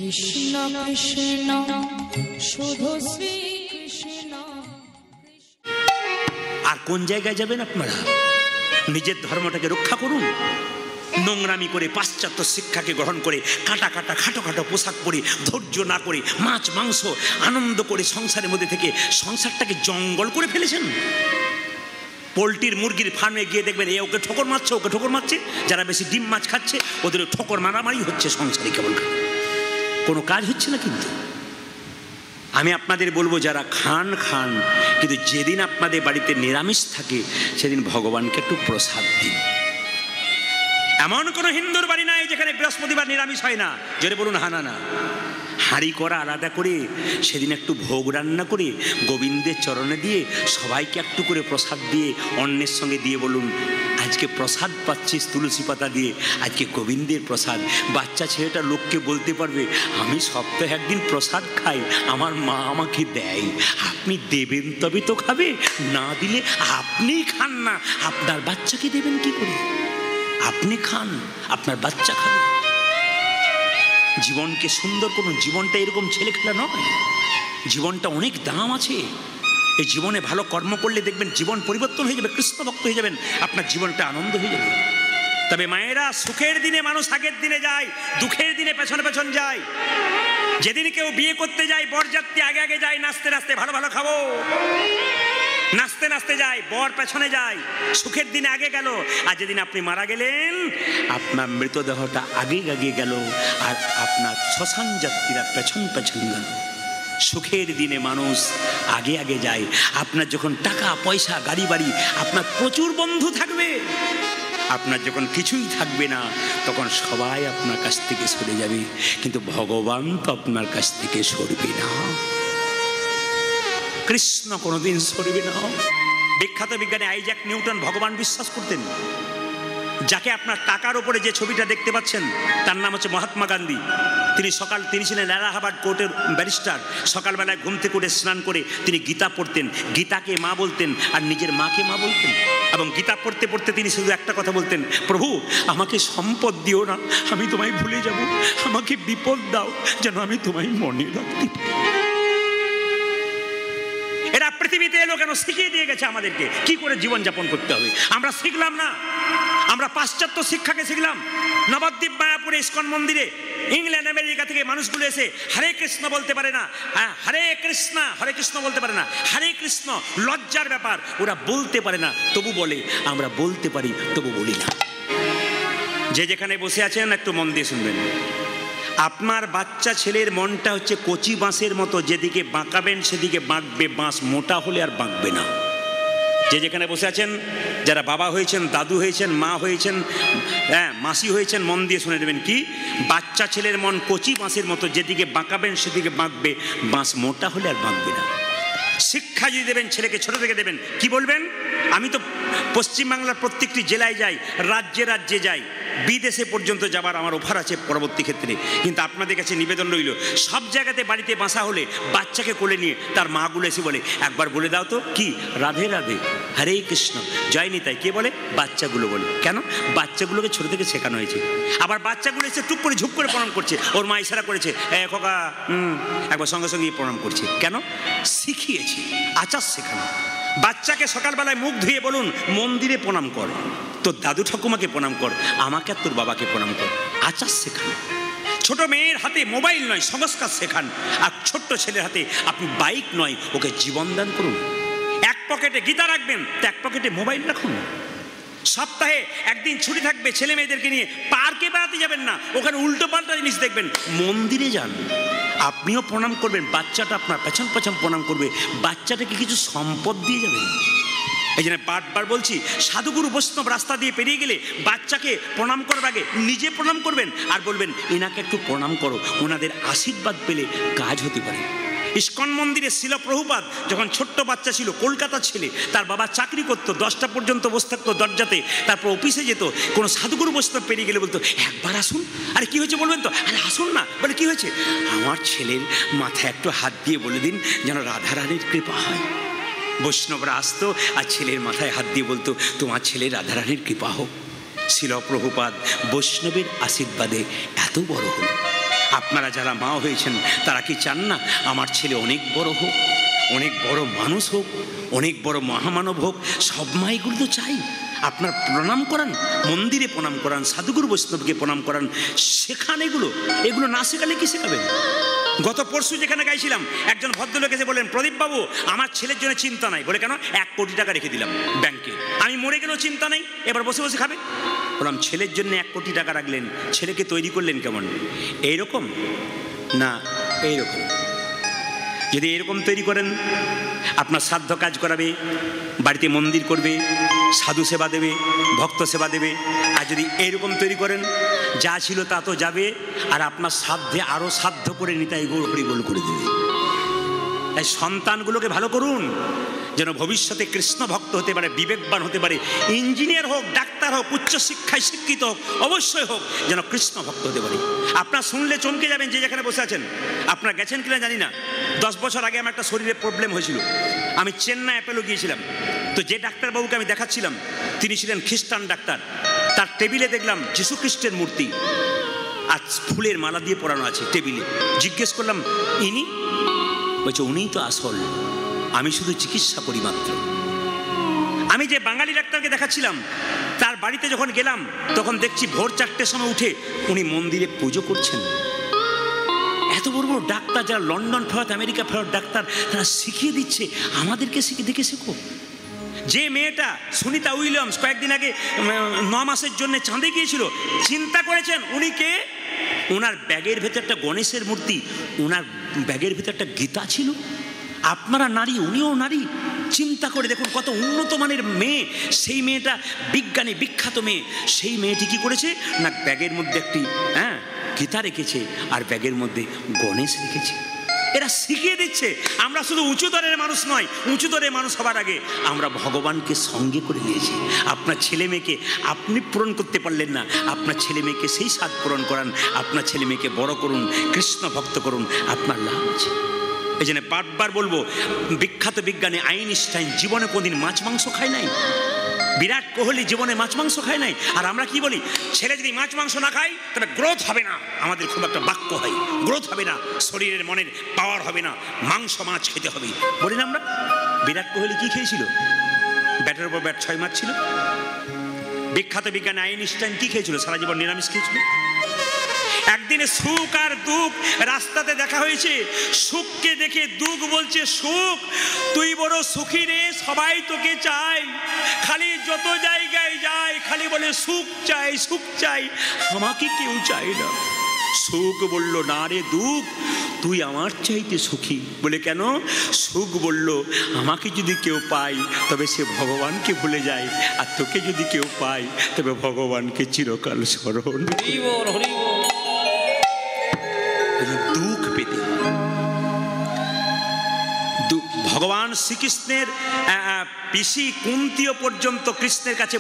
কৃষ্ণ কৃষ্ণ শুধু শ্রী কৃষ্ণ। আর কোন জায়গায় যাবেন আপনারা? নিজের ধর্মটাকে রক্ষা করুন। নোংরামি করে পাশ্চাত্য শিক্ষাকে গ্রহণ করে কাটা কাটা খাটো খাটো পোশাক পরে ধৈর্য না করে মাছ মাংস আনন্দ করে সংসারের মধ্যে থেকে সংসারটাকে জঙ্গল করে ফেলেছেন। পোলট্রির মুরগির ফার্মে গিয়ে দেখবেন এ ওকে ঠোকর মারছে, ওকে ঠোকর মারছে। যারা বেশি ডিম মাছ খাচ্ছে ওদের ঠোকর মারামারি হচ্ছে সংসারে, কেবল কোনো কাজ হচ্ছে না। কিন্তু আমি আপনাদের বলবো, যারা খান খান, কিন্তু যেদিন আপনাদের বাড়িতে নিরামিষ থাকে সেদিন ভগবানকে একটু প্রসাদ দিন। এমন কোনো হিন্দুর বাড়ি নাই যেখানে বৃহস্পতিবার নিরামিষ হয় না। জোরে বলুন হানা না। হাঁড়ি করা আলাদা করে সেদিন একটু ভোগ রান্না করে গোবিন্দের চরণে দিয়ে সবাইকে একটু করে প্রসাদ দিয়ে অন্যের সঙ্গে দিয়ে বলুন, আজকে প্রসাদ পাচ্ছিস তুলসী পাতা দিয়ে, আজকে গোবিন্দের প্রসাদ। বাচ্চা ছেলেটা লোককে বলতে পারবে, আমি সপ্তাহে একদিন প্রসাদ খাই, আমার মা আমাকে দেয়। আপনি দেবেন তবে তো খাবে, না দিলে আপনি খান না, আপনার বাচ্চাকে দেবেন কি করে? আপনি খান, আপনার বাচ্চা খান। জীবনকে সুন্দর করুন। জীবনটা এরকম ছেলে খেলা নয়, জীবনটা অনেক দাম আছে। এই জীবনে ভালো কর্ম করলে দেখবেন জীবন পরিবর্তন হয়ে যাবে, কৃষ্ণ ভক্ত হয়ে যাবেন, আপনার জীবনটা আনন্দ হয়ে যাবে। তবে মায়েরা, সুখের দিনে মানুষ আগের দিনে যায়, দুঃখের দিনে পেছনে পেছন যায়। যেদিন কেউ বিয়ে করতে যায় বরযাত্রী আগে আগে যায়, নাচতে নাচতে, ভালো ভালো খাবো, নাচতে নাচতে যায়, বর পেছনে যায়, সুখের দিনে আগে গেল। আর যেদিন আপনি মারা গেলেন আপনার মৃতদেহটা আগে আগে গেল, আর আপনার শ্মশান যাত্রীরা পেছন পেছন গেল। সুখের দিনে মানুষ আগে আগে যায়। আপনার যখন টাকা পয়সা গাড়ি বাড়ি, আপনার প্রচুর বন্ধু থাকবে, আপনার যখন কিছুই থাকবে না তখন সবাই আপনার কাছ থেকে সরে যাবে, কিন্তু ভগবান তো আপনার কাছ থেকে সরবে না। কৃষ্ণ কোনোদিন সরবে না। বিখ্যাত বিজ্ঞানী আইজ্যাক নিউটন ভগবান বিশ্বাস করতেন। যাকে আপনার টাকার উপরে যে ছবিটা দেখতে পাচ্ছেন তার নাম হচ্ছে মহাত্মা গান্ধী। তিনি ছিলেন এলাহাবাদ কোর্টের ব্যারিস্টার। সকালবেলায় ঘুম থেকে উঠে স্নান করে তিনি গীতা পড়তেন, গীতাকে মা বলতেন আর নিজের মাকে মা বলতেন। এবং গীতা পড়তে পড়তে তিনি শুধু একটা কথা বলতেন, প্রভু আমাকে সম্পদ দিও না, আমি তোমায় ভুলে যাব, আমাকে বিপদ দাও যেন আমি তোমায় মনে রাখতে পারি। এরা পৃথিবীতে এলো কেন? শিখিয়ে দিয়ে গেছে আমাদেরকে কি করে জীবনযাপন করতে হবে। আমরা শিখলাম না, আমরা পাশ্চাত্য শিক্ষাকে শিখলাম। নবদ্বীপ মায়াপুরে ইস্কন মন্দিরে ইংল্যান্ড আমেরিকা থেকে মানুষগুলো এসে হরে কৃষ্ণ বলতে পারে না, হরে কৃষ্ণ বলতে পারে না, হরে কৃষ্ণ লজ্জার ব্যাপার, ওরা বলতে পারে না তবু বলে, আমরা বলতে পারি তবু বলি না। যে যেখানে বসে আছেন একটু মন দিয়ে শুনবেন। আপনার বাচ্চা ছেলের মনটা হচ্ছে কচি বাঁশের মতো, যেদিকে বাঁকাবেন সেদিকে বাঁকবে, বাঁশ মোটা হলে আর বাঁকবে না। যে যেখানে বসে আছেন, যারা বাবা হয়েছেন, দাদু হয়েছেন, মা হয়েছেন, মাসি হয়েছেন, মন দিয়ে শুনে নেবেন কি, বাচ্চা ছেলের মন কচি বাঁশের মতো, যেদিকে বাঁকাবেন সেদিকে বাঁকবে, বাঁশ মোটা হলে আর বাঁকবে না। শিক্ষা যদি দেবেন ছেলেকে ছোট থেকে দেবেন, কি বলবেন? আমি তো পশ্চিমবাংলার প্রত্যেকটি জেলায় যাই, রাজ্যে রাজ্যে যাই, বিদেশে পর্যন্ত যাবার আমার অফার আছে পরবর্তী ক্ষেত্রে। কিন্তু আপনাদের কাছে নিবেদন রইল, সব জায়গাতে বাড়িতে বাসা হলে বাচ্চাকে কোলে নিয়ে তার মাগুলো এসে বলে, একবার বলে দাও তো কি, রাধে রাধে, হরে কৃষ্ণ, জয় নিতাই। কে বলে? বাচ্চাগুলো বলে। কেন? বাচ্চাগুলোকে ছোট থেকে শেখানো হয়েছে। আবার বাচ্চাগুলো এসে টুক করে ঝুপ করে প্রণাম করছে, ওর মা ইশারা করেছে, খোকা একবার সঙ্গে সঙ্গে প্রণাম করছে। কেন? শিখিয়েছি, আচার শেখানো। বাচ্চাকে সকালবেলায় মুখ ধুয়ে বলুন, মন্দিরে প্রণাম কর, তোর দাদু ঠাকুমাকে প্রণাম কর, আমাকে আর তোর বাবাকে প্রণাম কর। আচার শেখান। ছোট মেয়ের হাতে মোবাইল নয়, সংস্কার শেখান। আর ছোট্ট ছেলের হাতে আপনি বাইক নয়, ওকে জীবন দান করুন। এক পকেটে গীতা রাখবেন তো এক পকেটে মোবাইল রাখুন। সপ্তাহে একদিন ছুটি থাকবে, ছেলে মেয়েদেরকে নিয়ে পার্কে বেড়াতে যাবেন না, ওখানে উল্টো পাল্টা জিনিস দেখবেন, মন্দিরে যান, আপনিও প্রণাম করবেন, বাচ্চাটা আপনার পেছন পেছন প্রণাম করবে, বাচ্চাটাকে কিছু সম্পদ দিয়ে যাবেন। এই জন্য বারবার বলছি, সাধুগুরু বৈষ্ণব রাস্তা দিয়ে পেরিয়ে গেলে বাচ্চাকে প্রণাম করার আগে নিজে প্রণাম করবেন আর বলবেন, এনাকে একটু প্রণাম করো, ওনাদের আশীর্বাদ পেলে কাজ হতে পারে। ইস্কন মন্দিরে শিল প্রভুপাদ যখন ছোট্ট বাচ্চা ছিল, কলকাতা ছেলে, তার বাবা চাকরি করতো, 10টা পর্যন্ত বসে থাকতো দরজাতে, তারপর অফিসে যেত, কোনো সাধুগুরু বৈষ্ণব পেরিয়ে গেলে বলতো, একবার আসুন। আরে কি হয়েছে বলবেন তো? আরে আসুন না। বলে কি হয়েছে? আমার ছেলের মাথায় একটু হাত দিয়ে বলে দিন যেন রাধারানীর কৃপা হয়। বৈষ্ণবরা আসতো আর ছেলের মাথায় হাত দিয়ে বলতো, তোমার ছেলে রাধারানীর কৃপা হোক। শিল প্রভুপাদ বৈষ্ণবের আশীর্বাদে এত বড় হল। আপনারা যারা মা হয়েছেন তারা কি চান না আমার ছেলে অনেক বড় হোক, অনেক বড় মানুষ হোক, অনেক বড় মহামানব হোক? সব মা এগুলো তো চাই। আপনার প্রণাম করান, মন্দিরে প্রণাম করান, সাধুগুরু বৈষ্ণবকে প্রণাম করান, শেখান এগুলো না শেখালে কি শেখাবেন? গত পরশু যেখানে গাইছিলাম একজন ভদ্রলোক এসে বললেন, প্রদীপ বাবু আমার ছেলের জন্য চিন্তা নাই। বলে কেন? 1 কোটি টাকা রেখে দিলাম ব্যাংকে, আমি মরে গেলেও চিন্তা নাই, এবার বসে বসে খাবে। বললাম ছেলের জন্য 1 কোটি টাকা রাখলেন, ছেলেকে তৈরি করলেন কেমন? এইরকম না এইরকম? যদি এরকম তৈরি করেন, আপনার সাধ্য কাজ করাবে, বাড়িতে মন্দির করবে, সাধু সেবা দেবে, ভক্ত সেবা দেবে। আর যদি এইরকম তৈরি করেন, যা ছিল তা তো যাবে, আর আপনার সাধ্যে আরও সাধ্য করে নিতাই গোল হরিগোল করে দেবে। তাই সন্তানগুলোকে ভালো করুন, যেন ভবিষ্যতে কৃষ্ণ ভক্ত হতে পারে, বিবেকবান হতে পারে, ইঞ্জিনিয়ার হোক, ডাক্তার হোক, উচ্চশিক্ষায় শিক্ষিত হোক, অবশ্যই হোক, যেন কৃষ্ণ ভক্ত হতে পারে। আপনার শুনলে চমকে যাবেন, যে যেখানে বসে আছেন। আপনার গেছেন কিনা জানি না, 10 বছর আগে আমার একটা শরীরে প্রবলেম হয়েছিল, আমি চেন্নাই অ্যাপেলো গিয়েছিলাম। তো যে ডাক্তারবাবুকে আমি দেখাচ্ছিলাম তিনি ছিলেন খ্রিস্টান ডাক্তার। তার টেবিলে দেখলাম যীশু খ্রিস্টের মূর্তি আর ফুলের মালা দিয়ে পরানো আছে টেবিলে। জিজ্ঞেস করলাম, ইনি? বলছে উনিই তো আসল, আমি শুধু চিকিৎসা করি মাত্র। আমি যে বাঙালি ডাক্তারকে দেখাচ্ছিলাম তার বাড়িতে যখন গেলাম তখন দেখছি ভোর 4টের সময় উঠে উনি মন্দিরে পুজো করছেন। এত বড় বড় ডাক্তার যারা লন্ডন ফেরত, আমেরিকা ফেরত ডাক্তার, তারা শিখিয়ে দিচ্ছে, আমাদেরকে দেখে শেখো। যে মেয়েটা সুনিতা উইলিয়ামস কয়েকদিন আগে 9 মাসের জন্য চাঁদে গিয়েছিল, চিন্তা করেছেন উনি কে? ওনার ব্যাগের ভেতর একটা গণেশের মূর্তি, ওনার ব্যাগের ভেতর একটা গীতা ছিল। আপনারা নারী, উনিও নারী, চিন্তা করে দেখুন কত উন্নত মানের মেয়ে। সেই মেয়েটা বিজ্ঞানী, বিখ্যাত মেয়ে, সেই মেয়েটি কি করেছে না, ব্যাগের মধ্যে একটি গীতা রেখেছে আর ব্যাগের মধ্যে গণেশ রেখেছে। এরা শিখিয়ে দিচ্ছে। আমরা শুধু উঁচু দরের মানুষ নয়, উঁচু দরের মানুষ হবার আগে আমরা ভগবানকে সঙ্গে করে নিয়েছি। আপনার ছেলে মেয়েকে আপনি পূরণ করতে পারলেন না, আপনার ছেলে মেয়েকে সেই স্বাদ পূরণ করান, আপনার ছেলে মেয়েকে বড় করুন, কৃষ্ণ ভক্ত করুন, আপনার লাভ আছে। এই জন্য বারবার বলবো, বিখ্যাত বিজ্ঞানী আইনস্টাইন জীবনে কোনদিন মাছ মাংস খায় নাই, বিরাট কোহলি জীবনে মাছ মাংস খায় নাই। আর আমরা কি বলি, ছেলে যদি মাছ মাংস না খায় তবে গ্রোথ হবে না। আমাদের খুব একটা বাক্য হয়, গ্রোথ হবে না, শরীরের মনের পাওয়ার হবে না, মাংস মাছ খেতে হবে বলি না আমরা। বিরাট কোহলি কি খেয়েছিল? ব্যাটের উপর ব্যাট 6 মারছিল। বিখ্যাত বিজ্ঞানী আইনস্টাইন কি খেয়েছিল? সারা জীবন নিরামিষ খেয়েছিল। একদিনে সুখ আর দুঃখ রাস্তাতে দেখা হয়েছে। সুখকে দেখে দুঃখ বলছে, সুখ তুই বড় সুখী রে, সবাই তোকে চাই, খালি যত জায়গায় যায় খালি বলে সুখ চাই, সুখ চাই, আমাকে কেউ চায় না। সুখ বলল, না রে দুঃখ, তুই আমার চাইতে সুখী। বলে কেন? সুখ বলল, আমাকে যদি কেউ পায় তবে সে ভগবানকে ভুলে যায়, আর তোকে যদি কেউ পায় তবে ভগবানকে চিরকাল স্মরণ। দুঃখ পেতে ভগবান শ্রীকৃষ্ণের পিসি কুন্তিও পর্যন্ত কৃষ্ণের কাছে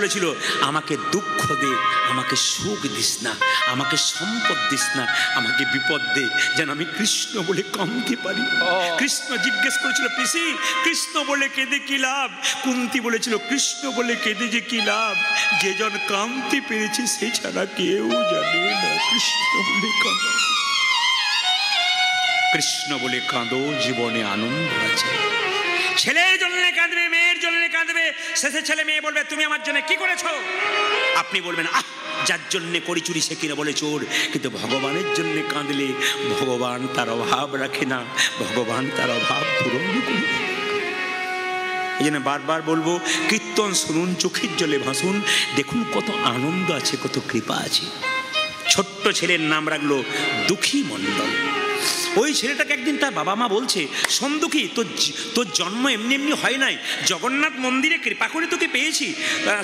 বলেছিল, আমাকে দুঃখ দে, আমাকে সুখ দিস না, আমাকে সম্পদ দিস না, আমাকে বিপদ দে, যেন আমি কৃষ্ণ বলে কাঁদতে পারি। কৃষ্ণ জিজ্ঞেস করেছিল, পিসি কৃষ্ণ বলে কেঁদে কি লাভ? কুন্তি বলেছিল, কৃষ্ণ বলে কেঁদে যে কি লাভ, যে জন কাঁদতে পেরেছে সে ছাড়া কেউ জানে না। কৃষ্ণ বলে কাঁদো, কৃষ্ণ বলে কাঁদো, জীবনে আনন্দ আছে। ছেলের জন্য কাঁদবে, মেয়ের জন্য কাঁদবে, শেষে ছেলে মেয়ে বলবে তুমি আমার জন্য কি করেছো? আপনি বলবেন, আহ যার জন্য করি চুরি সে কিনা বলে চোর। কিন্তু ভগবানের জন্য কাঁদলে ভগবান তার অভাব রাখে না, ভগবান তার অভাব পূরণ করে। এই জন্য বারবার বলবো, কীর্তন শুনুন, চোখের জলে ভাসুন, দেখুন কত আনন্দ আছে, কত কৃপা আছে। ছোট্ট ছেলের নাম রাখলো দুঃখী মণ্ডল। ওই ছেলেটাকে একদিন তার বাবা মা বলছে, শোন দুঃখী, তোর জন্ম এমনি এমনি হয় নাই, জগন্নাথ মন্দিরে কৃপা করে তোকে পেয়েছি,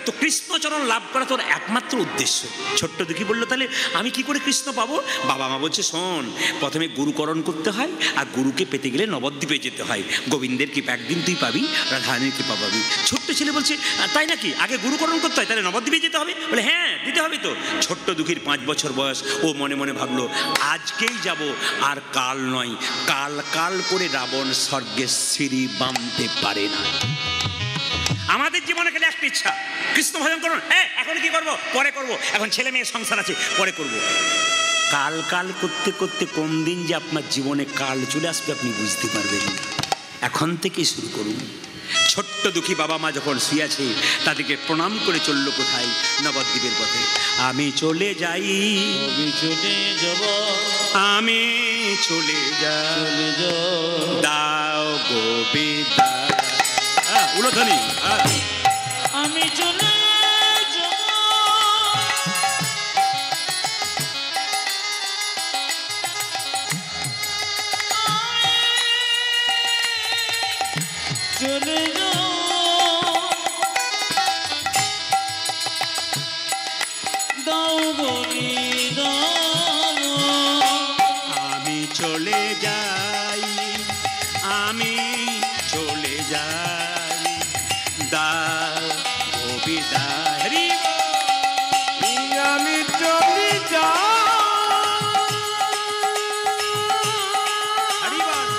তো কৃষ্ণচরণ লাভ করা তোর একমাত্র উদ্দেশ্য। ছোট্ট দুঃখী বললো, তাহলে আমি কি করে কৃষ্ণ পাবো? বাবা মা বলছে, শোন, প্রথমে গুরুকরণ করতে হয়, আর গুরুকে পেতে গেলে নবদ্বীপে যেতে হয়, গোবিন্দের কৃপা একদিন তুই পাবি, রাধারানীর কৃপা পাবি। ছোট্ট ছেলে বলছে, তাই নাকি? আগে গুরুকরণ করতে হয়, তাহলে নবদ্বীপে যেতে হবে? বলে হ্যাঁ, দিতে হবে তো। ছোট্ট দুঃখীর 5 বছর বয়স, ও মনে মনে ভাবলো, আজকেই যাব, আর কাল নয়, কাল কাল করে রাবণ স্বর্গের সিঁড়ি বাঁধতে পারে না। আমাদের জীবনে খেলে একটা ইচ্ছা, কৃষ্ণ ভজন করুন, এখন কি করবো? পরে করবো, এখন ছেলে মেয়ে সংসার আছে, পরে করবো। কাল কাল করতে করতে কোন দিন যে আপনার জীবনে কাল চলে আসবে আপনি বুঝতে পারবেন না। এখন থেকেই শুরু করুন। ছোট্ট দুঃখী বাবা মা যখন শুয়েছে তাদেরকে প্রণাম করে চলল কোথায়? নবদ্বীপের পথে। আমি চলে যাই, আমি চলে যাব, আমি চলে যাই, চলে যাব, দাও গো বিদায়। উলধ্বনি। আমি চলে যাব, চলে যাব, দাও বলি দাও, আমি চলে যাই, আমি চলে যাই, দাও গো বিদায়। হরি বল। আমি চলে যাব, হরি বল।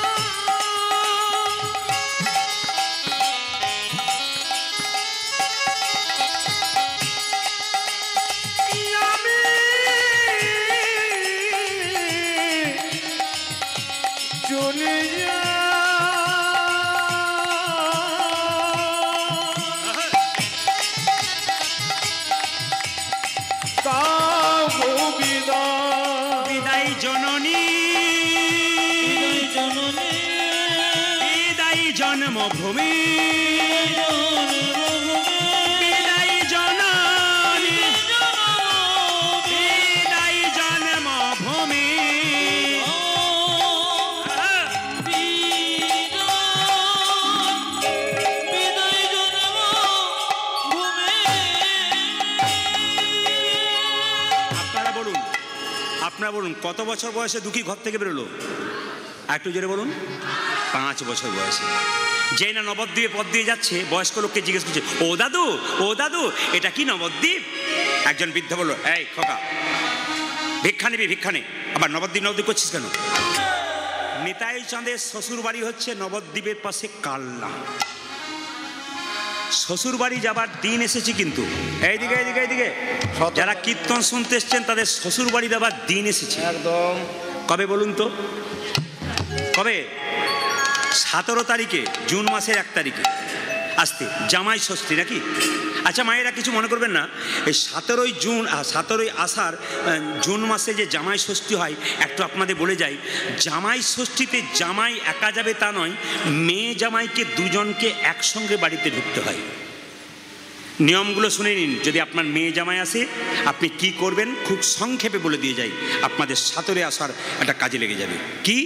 চলে বিদায় জননী, জননী, বিদায় জন্মভূমি, বিদায় জননী, বিদায় জন্মভূমি। আপনারা বলুন কত বছর বয়সে দুঃখী ঘর থেকে বেরোলো? একটু জোরে বলুন। 5 বছর বয়সে। যেই না নবদ্বীপে পথ দিয়ে যাচ্ছে বয়স্ক লোককে জিজ্ঞেস করছে, ও দাদু, ও দাদু, এটা কি নবদ্বীপ? একজন বৃদ্ধ বলল, এই খোকা, ভিক্ষা নিবি? ভিক্ষা নে। আবার নবদ্বীপ নবদ্বীপ করছিস কেন? নিতাই চাঁদের শ্বশুর বাড়ি হচ্ছে নবদ্বীপের পাশে কালনা। শ্বশুর বাড়ি যাবার দিন এসেছে কিন্তু। এইদিকে এইদিকে এইদিকে যারা কীর্তন শুনতে এসছেন তাদের শ্বশুর বাড়ি যাবার দিন এসেছে একদম। কবে বলুন তো? কবে? 17 তারিখে, জুন মাসের 1 তারিখে আসতে জামাই ষষ্ঠী নাকি? আচ্ছা মায়েরা কিছু মনে করবেন না, এই 17ই জুন 17ই আষাঢ় জুন মাসে যে জামাই ষষ্ঠী হয়, একটু আপনাদের বলে যাই। জামাই ষষ্ঠীতে জামাই একা যাবে তা নয়, মেয়ে জামাইকে দুজনকে একসঙ্গে বাড়িতে ঢুকতে হয়। নিয়মগুলো শুনে নিন। যদি আপনার মেয়ে জামাই আসে আপনি কি করবেন খুব সংক্ষেপে বলে দিয়ে যাই, আপনাদের 17 আসার একটা কাজে লেগে যাবে। কি?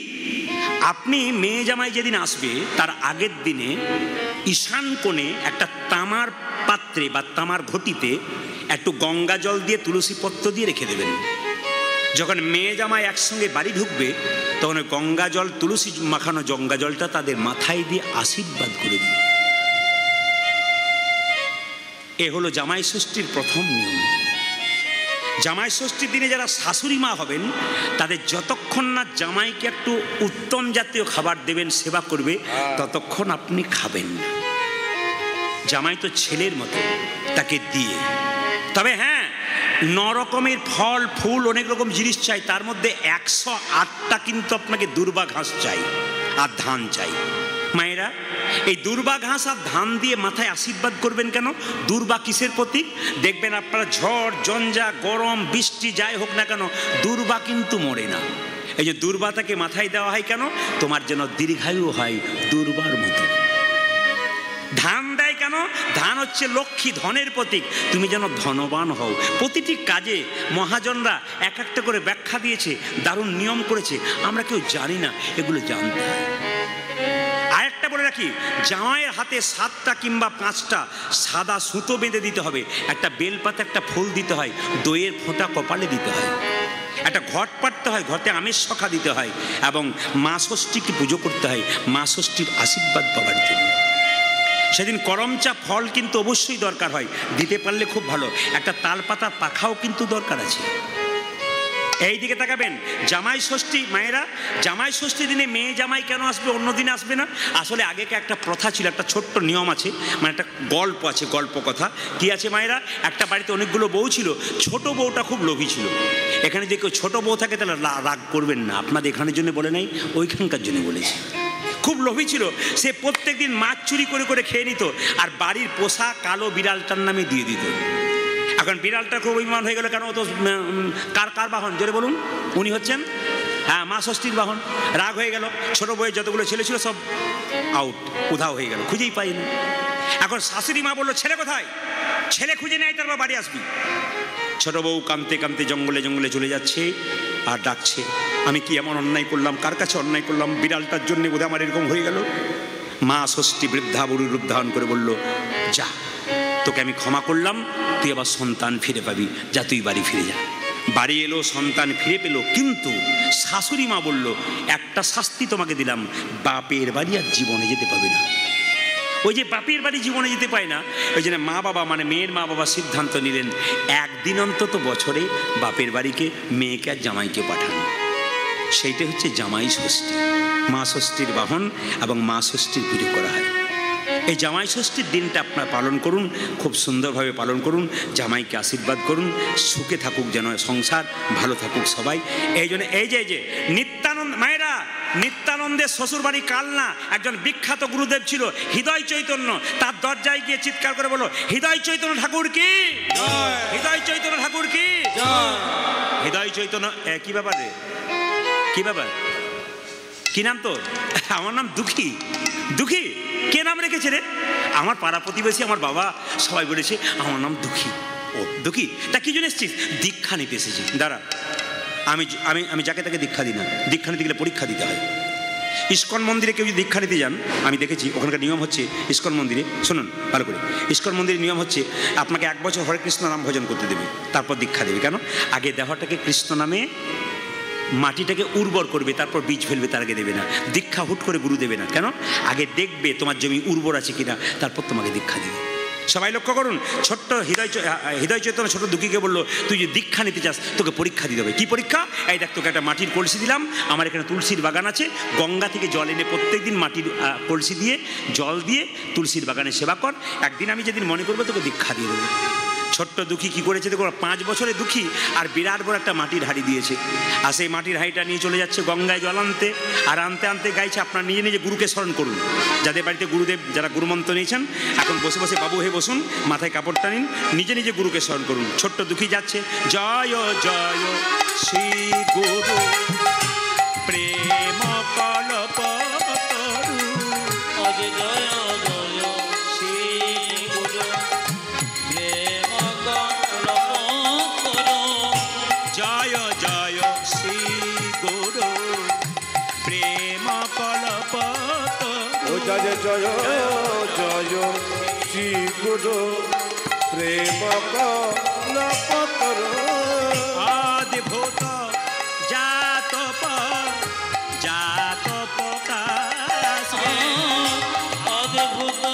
আপনি মেয়ে জামাই যেদিন আসবে তার আগের দিনে ঈশান কোণে একটা তামার পাত্রে বা তামার ঘটিতে একটু গঙ্গা জল দিয়ে তুলসী পত্র দিয়ে রেখে দেবেন। যখন মেয়ে জামাই একসঙ্গে বাড়ি ঢুকবে তখন গঙ্গা জল, তুলসী মাখানো গঙ্গা জলটা তাদের মাথায় দিয়ে আশীর্বাদ করে দিন। এ হলো জামাই ষষ্ঠীর প্রথম নিয়ম। জামাই ষষ্ঠীর দিনে যারা শাশুড়ি মা হবেন তাদের যতক্ষণ না জামাইকে একটু উত্তম জাতীয় খাবার দেবেন, সেবা করবে, ততক্ষণ আপনি খাবেন না। জামাই তো ছেলের মতো, তাকে দিয়ে। তবে হ্যাঁ, 9 রকমের ফল ফুল অনেক রকম জিনিস চাই, তার মধ্যে 108টা কিন্তু আপনাকে দুর্বা ঘাস চাই আর ধান চাই। মায়েরা, এই দুর্বা ঘাস আর ধান দিয়ে মাথায় আশীর্বাদ করবেন কেন? দুর্বা কিসের প্রতীক? দেখবেন আপনারা ঝড় ঝঞ্ঝা গরম বৃষ্টি যাই হোক না কেন, দুর্বা কিন্তু মরে না। এই যে দুর্বাটাকে মাথায় দেওয়া হয় কেন? তোমার যেন দীর্ঘায়ু হয় দুর্বার মতো। ধান দেয় কেন? ধান হচ্ছে লক্ষ্মী, ধনের প্রতীক। তুমি যেন ধনবান হও। প্রতিটি কাজে মহাজনরা এক একটা করে ব্যাখ্যা দিয়েছে, দারুণ নিয়ম করেছে, আমরা কেউ জানি না, এগুলো জানতে হয়। আরেকটা বলে রাখি, জামাইয়ের হাতে 7টা কিংবা 5টা সাদা সুতো বেঁধে দিতে হবে, একটা বেলপাতা একটা ফুল দিতে হয়, দইয়ের ফোঁটা কপালে দিতে হয়, একটা ঘট পাড়তে হয়, ঘটে আমের শখা দিতে হয়, এবং মা ষষ্ঠীকে পুজো করতে হয় মা ষষ্ঠীর আশীর্বাদ পাওয়ার জন্য। সেদিন করমচা ফল কিন্তু অবশ্যই দরকার হয়, দিতে পারলে খুব ভালো। একটা তালপাতা পাখাও কিন্তু দরকার আছে। এই দিকে তাকাবেন। জামাই ষষ্ঠী, মায়েরা জামাই ষষ্ঠী দিনে মেয়ে জামাই কেন আসবে, অন্য দিনে আসবে না? আসলে আগেকে একটা প্রথা ছিল, একটা ছোট্ট নিয়ম আছে, মানে একটা গল্প আছে, গল্প কথা। কি আছে মায়েরা? একটা বাড়িতে অনেকগুলো বউ ছিল, ছোট বউটা খুব লোভী ছিল। এখানে যদি কেউ ছোট বউ থাকে তাহলে রাগ করবেন না, আপনাদের এখানের জন্য বলে নাই, ওইখানকার জন্য বলেছি। খুব লোভী ছিল, সে প্রত্যেকদিন মাছ চুরি করে করে খেয়ে নিত, আর বাড়ির পোষা কালো বিড়ালটার নামে দিয়ে দিত। এখন বিড়ালটা খুব অভিমান হয়ে গেল, কেন ও তো কার বাহন, জোরে বলুন? উনি হচ্ছেন হ্যাঁ মা ষষ্ঠীর বাহন। রাগ হয়ে গেল, ছোট বউয়ের যতগুলো ছেলে ছিল সব আউট, উধাও হয়ে গেল, খুঁজেই পাইনি। এখন শাশুড়ি মা বললো, ছেলে কোথায়? ছেলে খুঁজে নেয়, তারপর বাড়ি আসবি। ছোট বউ কাঁদতে কাঁদতে জঙ্গলে জঙ্গলে চলে যাচ্ছে আর ডাকছে, আমি কি এমন অন্যায় করলাম, কার কাছে অন্যায় করলাম, বিড়ালটার জন্য বোধহয় আমার এরকম হয়ে গেল। মা ষষ্ঠী বৃদ্ধা বুড়ির রূপ ধারণ করে বলল, যা, তোকে আমি ক্ষমা করলাম, তুই আবার সন্তান ফিরে পাবি, যা তুই বাড়ি ফিরে যা। বাড়ি এলো, সন্তান ফিরে পেল, কিন্তু শাশুড়ি মা বলল, একটা শাস্তি তোমাকে দিলাম, বাপের বাড়ি আর জীবনে যেতে পাবে না। ওই যে বাপের বাড়ি জীবনে যেতে পায় না, ওই জন্য মা বাবা, মানে মেয়ের মা বাবা সিদ্ধান্ত নিলেন, একদিন অন্তত বছরে বাপের বাড়িকে মেয়েকে আর জামাইকে পাঠানো। সেইটা হচ্ছে জামাই ষষ্ঠী। মা ষষ্ঠীর বাহন এবং মা ষষ্ঠীর পুজো করা হয়। এই জামাই ষষ্ঠীর দিনটা আপনারা পালন করুন, খুব সুন্দরভাবে পালন করুন, জামাইকে আশীর্বাদ করুন, সুখে থাকুক যেন সংসার, ভালো থাকুক সবাই। এই জন্য এই যে নিত্যানন্দ, মায়েরা নিত্যানন্দের শ্বশুরবাড়ি কালনা, একজন বিখ্যাত গুরুদেব ছিল হৃদয় চৈতন্য। তার দরজায় গিয়ে চিৎকার করে বলো, হৃদয় চৈতন্য ঠাকুর কি, হৃদয় চৈতন্য ঠাকুর কি। হৃদয় চৈতন্য কি ব্যাপার রে, কি ব্যাপার, কি নাম তো? আমার নাম দুঃখী। দুঃখী কে নাম রেখেছে রে? আমার পাড়া প্রতিবেশী, আমার বাবা, সবাই বলেছে আমার নাম দুঃখী। ও দুঃখী, তা কি জন্য এসেছিস? দীক্ষা নিতে এসেছি। দাঁড়া, আমি আমি আমি যাকে তাকে দীক্ষা দিই না, দীক্ষা নিতে গেলে পরীক্ষা দিতে হয়। ইস্কন মন্দিরে কেউ যদি দীক্ষা নিতে যান, আমি দেখেছি ওখানকার নিয়ম হচ্ছে, ইস্কন মন্দিরে শুনুন ভালো করে, ইস্কন মন্দিরের নিয়ম হচ্ছে আপনাকে 1 বছর হরে কৃষ্ণ নাম ভজন করতে দেবে, তারপর দীক্ষা দেবে। কেন? আগে দেহটাকে কৃষ্ণ নামে, মাটিটাকে উর্বর করবে, তারপর বীজ ফেলবে, তার আগে দেবে না। দীক্ষা হুট করে গুরু দেবে না। কেন? আগে দেখবে তোমার জমি উর্বর আছে কিনা, তারপর তোমাকে দীক্ষা দেবে। সবাই লক্ষ্য করুন, ছোট্ট হৃদয় চৈতন্য ছোট দুঃখীকে বললো, তুই যদি দীক্ষা নিতে চাস তোকে পরীক্ষা দিতে হবে। কি পরীক্ষা? এই দেখ, তোকে একটা মাটির কলসি দিলাম, আমার এখানে তুলসীর বাগান আছে, গঙ্গা থেকে জল এনে প্রত্যেকদিন মাটির কলসি দিয়ে জল দিয়ে তুলসীর বাগানে সেবা কর, একদিন আমি যেদিন মনে করবো তোকে দীক্ষা দিয়ে দেবো। ছোট্ট দুঃখী কি করেছে দেখো, 5 বছরের দুঃখী, আর বিরাট বড় একটা মাটির হাঁড়ি দিয়েছে, আর সেই মাটির হাঁড়িটা নিয়ে চলে যাচ্ছে গঙ্গায় জল আনতে, আর আনতে আনতে গাইছে, আপনার নিজে নিজে গুরুকে স্মরণ করুন। যাদের বাড়িতে গুরুদেব, যারা গুরুমন্ত্র নিয়েছেন, এখন বসে বসে বাবু হয়ে বসুন, মাথায় কাপড়টা নিন, নিজে নিজে গুরুকে স্মরণ করুন। ছোট্ট দুঃখী যাচ্ছে, জয় জয় শ্রী গুরু প্রেম কল্পতরু, জয় জয় শ্রী গুরু প্রেম কল্পতরু, জয় জয় শ্রী গুরু প্রেম কল্পতরু। জয় জয় জয় শ্রী গুরু প্রেম কল্পতরু। অদ্ভুত জাত প্রকাশ, অদ্ভুত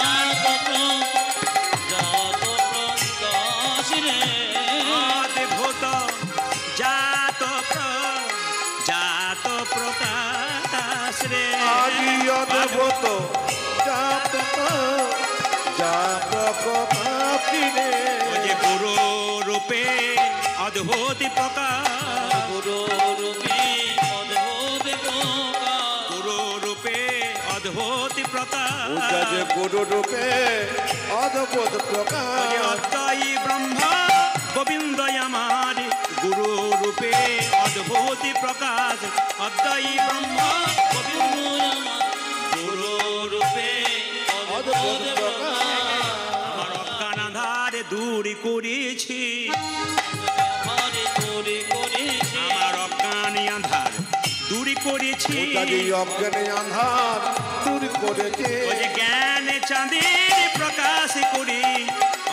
জাত প্রকাশ রে, অদ্ভুত জাত প্রকাশ রে, আদি অদ্ভুত জাত প্রকাশ রে। যে গুরু রূপে অদ্ভুত প্রকাশ, গুরু রূপে অদ্ভুত প্রকাশ, গুরু রূপে অদ্ভুত প্রকাশ, যে গুরু রূপে অদ্ভুত প্রকাশ। অদ্বৈ ব্রহ্মা গোবিন্দ আমার গুরু রূপে অদ্ভুত প্রকাশ, অদ্বৈ ব্রহ্মা গোবিন্দ গুরু রূপে অদ্ভুত প্রকাশ। আমার অজ্ঞান আধার দূর করেছি, হরে দূরে করেছি, আমার অজ্ঞান আধার দূর করেছি, অজ্ঞানে আন্ধার দূর করেছে। ওই যে জ্ঞানে চাঁদের প্রকাশ করে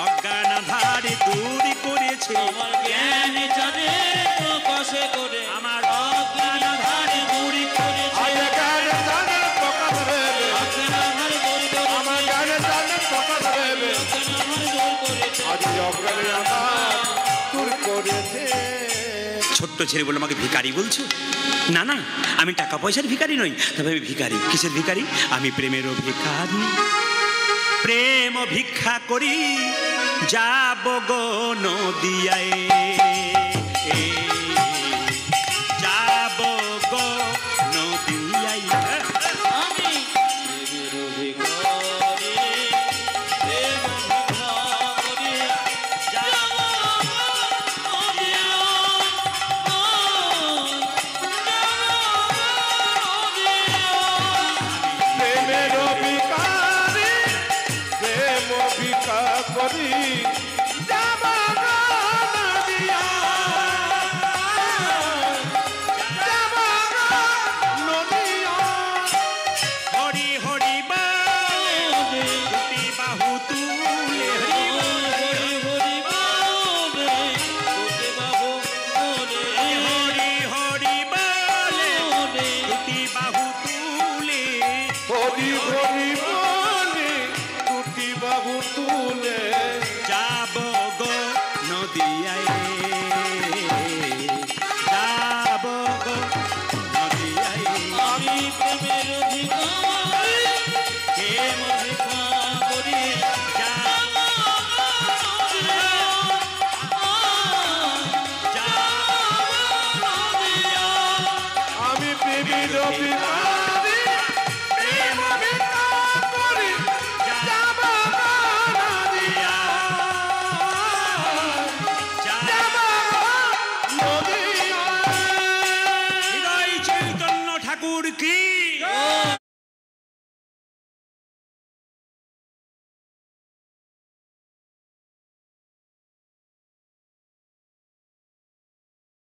অজ্ঞান আধার দূর করেছি, আমার জ্ঞান জানে প্রকাশ করে, আমার অজ্ঞান আধার দূর করেছি। আজ জ্ঞানে জানে প্রকাশ হইবে, আমার দূর করে, আমার জ্ঞানে জানে প্রকাশ হইবে। আমার দূর করেছে, আজ অজ্ঞানে আন্ধার দূর করেছে। ছোট্ট ছোট্ট ছেলে বলে আমাকে ভিখারি বলছো? না না, আমি টাকা পয়সার ভিখারি নই, তবে আমি ভিখারি। কিসের ভিখারি? আমি প্রেমেরও ভিখারি। প্রেম ভিক্ষা করি যাব গো নদিয়ায়, যাব গো নদিয়ায়। আমি প্রেমের ভিখারি, প্রেম ভিক্ষা করি যাব নদিয়া, প্রেমের ভিখারি, প্রেম ভিক্ষা করি যাব গো নদিয়া, যাব গো নদিয়া। হরি হরি বল, দুটি বাহু তুলে হরি বল, হরি হরি বলে তোকে বাবু বলে, হরি হরি বলে বলে দুটি বাহু তুলে। হরি হরি বলে দুটি বাহু তুলে যাব গো নদিয়ায়, যাব গো নদিয়ায়। আমি প্রেমের ভিখারি, প্রেম ভিক্ষা করি যাব আমি প্রেমের ভিখারি, প্রেম ভিক্ষা করি যাব গো নদিয়া, যাব গো নদিয়া। হৃদয় চৈতন্য ঠাকুর কি